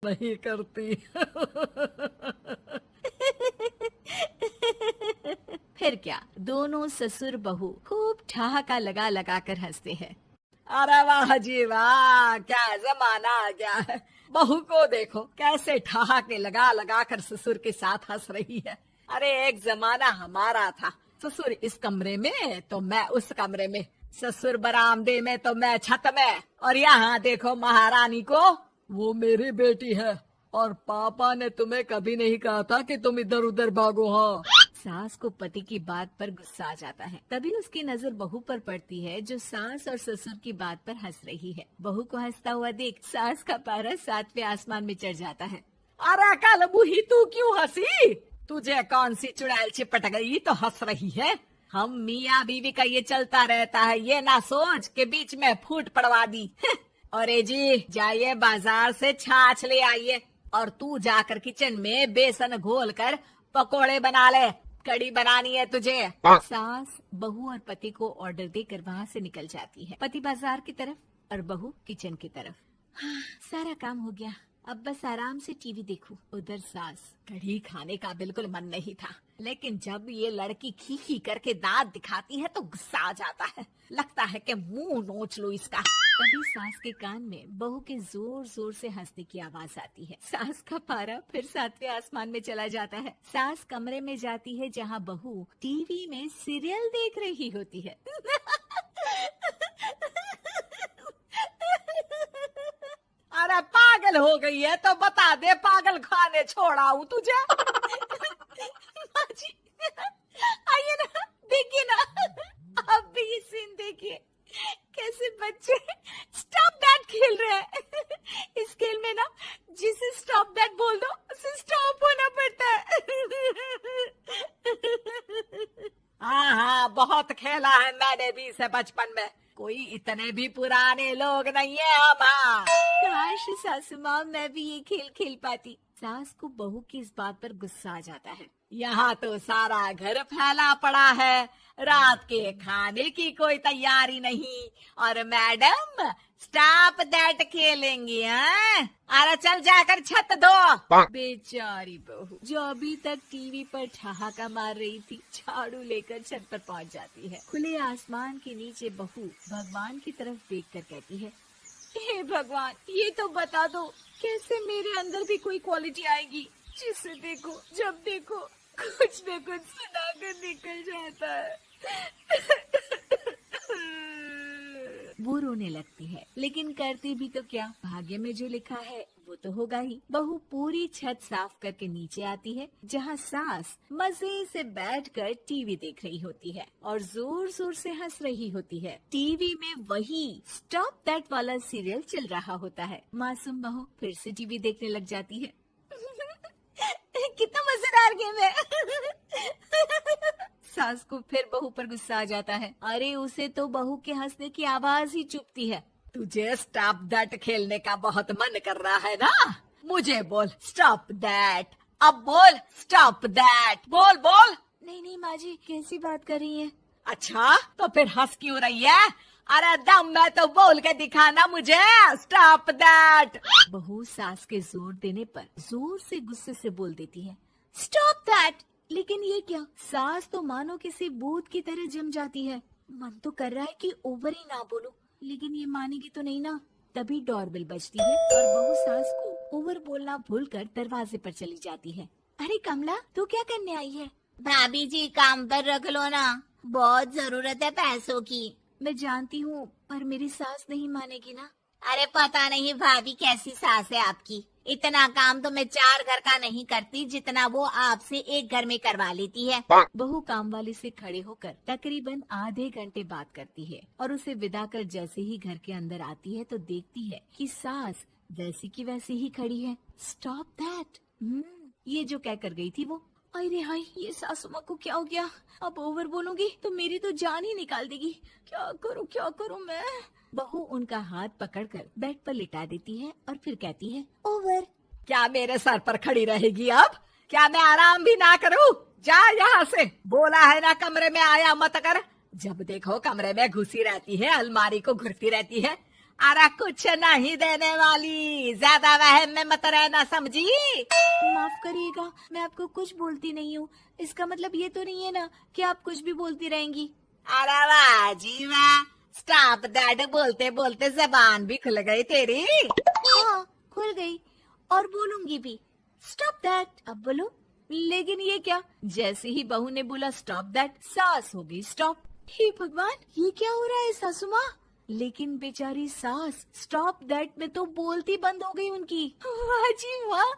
नहीं करती। फिर क्या, दोनों ससुर बहू खूब ठहाका लगा लगा कर हंसते हैं। अरे वाह जी वाह, क्या जमाना आ गया है। बहू को देखो कैसे ठहाके लगा लगा कर ससुर के साथ हंस रही है। अरे एक जमाना हमारा था, ससुर इस कमरे में तो मैं उस कमरे में, ससुर बरामदे में तो मैं छत में, और यहाँ देखो महारानी को, वो मेरी बेटी है और पापा ने तुम्हें कभी नहीं कहा था कि तुम इधर उधर भागो। हाँ, सास को पति की बात पर गुस्सा आ जाता है। तभी उसकी नजर बहू पर पड़ती है जो सास और ससुर की बात पर हंस रही है। बहू को हंसता हुआ देख सास का पारा 7वें आसमान में चढ़ जाता है। अरे कल बुही तू क्यों हंसी? तुझे कौन सी चुड़ैल चिपट गई तो हंस रही है? हम मियाँ बीवी का ये चलता रहता है, ये ना सोच के बीच में फूट पड़वा दी। अरे जी जाइए बाजार से छाछ ले आइए, और तू जाकर किचन में बेसन घोल कर पकोड़े बना ले, कड़ी बनानी है तुझे। सास बहू और पति को ऑर्डर देकर वहाँ से निकल जाती है। पति बाजार की तरफ और बहू किचन की तरफ। हाँ, सारा काम हो गया, अब बस आराम से टीवी देखूं। उधर सास, कढ़ी खाने का बिल्कुल मन नहीं था, लेकिन जब ये लड़की खी खी करके दांत दिखाती है तो गुस्सा आ जाता है, लगता है कि मुंह नोच लो इसका। तभी सास के कान में बहू के जोर जोर से हंसने की आवाज आती है। सास का पारा फिर 7वें आसमान में चला जाता है। सास कमरे में जाती है जहाँ बहू टीवी में सीरियल देख रही होती है। अरे पागल हो गई है तो बता दे, पागल खाने छोड़ाऊं तुझे? माँ जी, आइए ना, देखिए ना, आप भी ये सीन देखिए, कैसे बच्चे स्टॉप दैट खेल रहे हैं। इस खेल में ना जिसे स्टॉप दैट बोल दो उसे स्टॉप होना पड़ता है। हाँ हाँ, बहुत खेला है मैंने भी इसे बचपन में, कोई इतने भी पुराने लोग नहीं है हम। हाँ, काश सासू माँ मैं भी ये खेल खेल पाती। सास को बहू की इस बात पर गुस्सा आ जाता है। यहाँ तो सारा घर फैला पड़ा है, रात के खाने की कोई तैयारी नहीं, और मैडम स्टॉप दैट खेलेंगी। हाँ, अरे चल जाकर छत धो। बेचारी बहू जो अभी तक टीवी पर ठहाका मार रही थी, झाड़ू लेकर छत पर पहुँच जाती है। खुले आसमान के नीचे बहू भगवान की तरफ देखकर कहती है, हे भगवान, ये तो बता दो कैसे मेरे अंदर भी कोई क्वालिटी आएगी जिसे देखो जब देखो कुछ न कुछ सुनाकर निकल जाता है। वो रोने लगती है, लेकिन करती भी तो क्या, भाग्य में जो लिखा है वो तो होगा ही। बहू पूरी छत साफ करके नीचे आती है जहाँ सास मजे से बैठकर टीवी देख रही होती है और जोर जोर से हंस रही होती है। टीवी में वही स्टॉप दैट वाला सीरियल चल रहा होता है। मासूम बहू फिर से टीवी देखने लग जाती है। कितना मजेदार गेम है। सास को फिर बहू पर गुस्सा आ जाता है। अरे उसे तो बहू के हंसने की आवाज ही चुभती है। तुझे स्टॉप दैट खेलने का बहुत मन कर रहा है ना? मुझे बोल स्टॉप दैट, अब बोल स्टॉप दैट, बोल बोल। नहीं नहीं माँ जी, कैसी बात कर रही है? अच्छा तो फिर हंस क्यों रही है? अरे दम में तो बोल के दिखाना मुझे स्टॉप दैट। बहू सास के जोर देने पर जोर से गुस्से से बोल देती है, स्टॉप दैट। लेकिन ये क्या, सास तो मानो किसी भूत की तरह जम जाती है। मन तो कर रहा है कि ओवर ही ना बोलूं, लेकिन ये मानेगी तो नहीं ना। तभी डोरबेल बजती है और बहू सास को ओवर बोलना भूलकर दरवाजे पर चली जाती है। अरे कमला, तू क्या करने आई है? भाभी जी काम पर रख लो ना, बहुत जरूरत है पैसों की। मैं जानती हूँ, पर मेरी सास नहीं मानेगी ना। अरे पता नहीं भाभी कैसी सास है आपकी, इतना काम तो मैं 4 घर का नहीं करती जितना वो आपसे एक घर में करवा लेती है। बहू काम वाली से खड़े होकर तकरीबन आधे घंटे बात करती है और उसे विदा कर जैसे ही घर के अंदर आती है तो देखती है कि सास वैसी की वैसी ही खड़ी है। स्टॉप दैट, ये जो कह कर गई थी वो। अरे हाय, ये सासू माँ को क्या हो गया? अब ओवर बोलूंगी तो मेरी तो जान ही निकाल देगी। क्या करूँ मैं? बहू उनका हाथ पकड़कर बेड पर लिटा देती है और फिर कहती है, ओवर। क्या मेरे सर पर खड़ी रहेगी अब? क्या मैं आराम भी ना करूं? जा यहाँ से, बोला है ना कमरे में आया मत कर। जब देखो कमरे में घुसी रहती है, अलमारी को घुरती रहती है। अरे कुछ नहीं देने वाली, ज्यादा वहम में मत रहना, समझी? माफ करिएगा, मैं आपको कुछ बोलती नहीं हूँ। इसका मतलब ये तो नहीं है ना कि आप कुछ भी बोलती रहेंगी। अरे वाह जी वाह, स्टॉप दैट बोलते बोलते जबान भी खुल गई तेरी। हाँ, खुल गई और बोलूंगी भी। स्टॉप दैट, अब बोलो। लेकिन ये क्या, जैसे ही बहू ने बोला स्टॉप दैट, सास हो गई स्टॉप। हे भगवान, ये क्या हो रहा है सासू माँ? लेकिन बेचारी सास स्टॉप दैट में तो बोलती बंद हो गई उनकी। वाह जी वाह,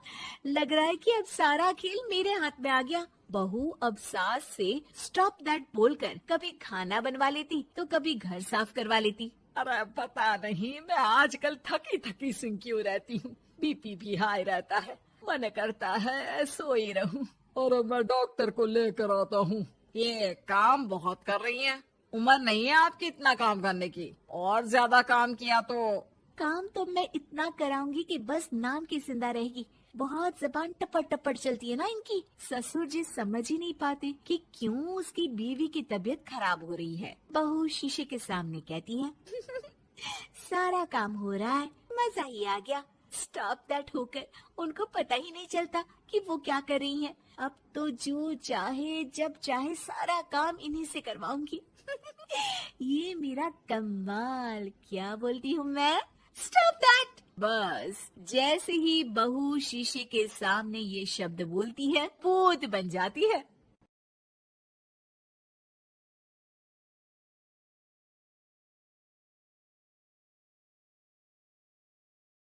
लग रहा है कि अब सारा खेल मेरे हाथ में आ गया। बहू अब सास से स्टॉप दैट बोलकर कभी खाना बनवा लेती तो कभी घर साफ करवा लेती। अरे पता नहीं, मैं आजकल थकी थकी सी क्यों रहती हूँ। बीपी भी हाई रहता है, मन करता है सोई रहूं। और मैं डॉक्टर को लेकर आता हूँ। ये काम बहुत कर रही हैं, उम्र नहीं है आपकी इतना काम करने की। और ज्यादा काम किया तो काम तो मैं इतना कराऊंगी कि बस नाम की जिंदा रहेगी। बहुत जबान टपट टपट चलती है ना इनकी। ससुर जी समझ ही नहीं पाते कि क्यों उसकी बीवी की तबीयत खराब हो रही है। बहू शीशे के सामने कहती है सारा काम हो रहा है, मजा ही आ गया। स्टॉप दैट होकर उनको पता ही नहीं चलता कि वो क्या कर रही हैं। अब तो जो चाहे जब चाहे सारा काम इन्हीं से करवाऊंगी। ये मेरा कमाल, क्या बोलती हूँ मैं? Stop that. बस जैसे ही बहू शीशे के सामने ये शब्द बोलती है, भूत बन जाती है।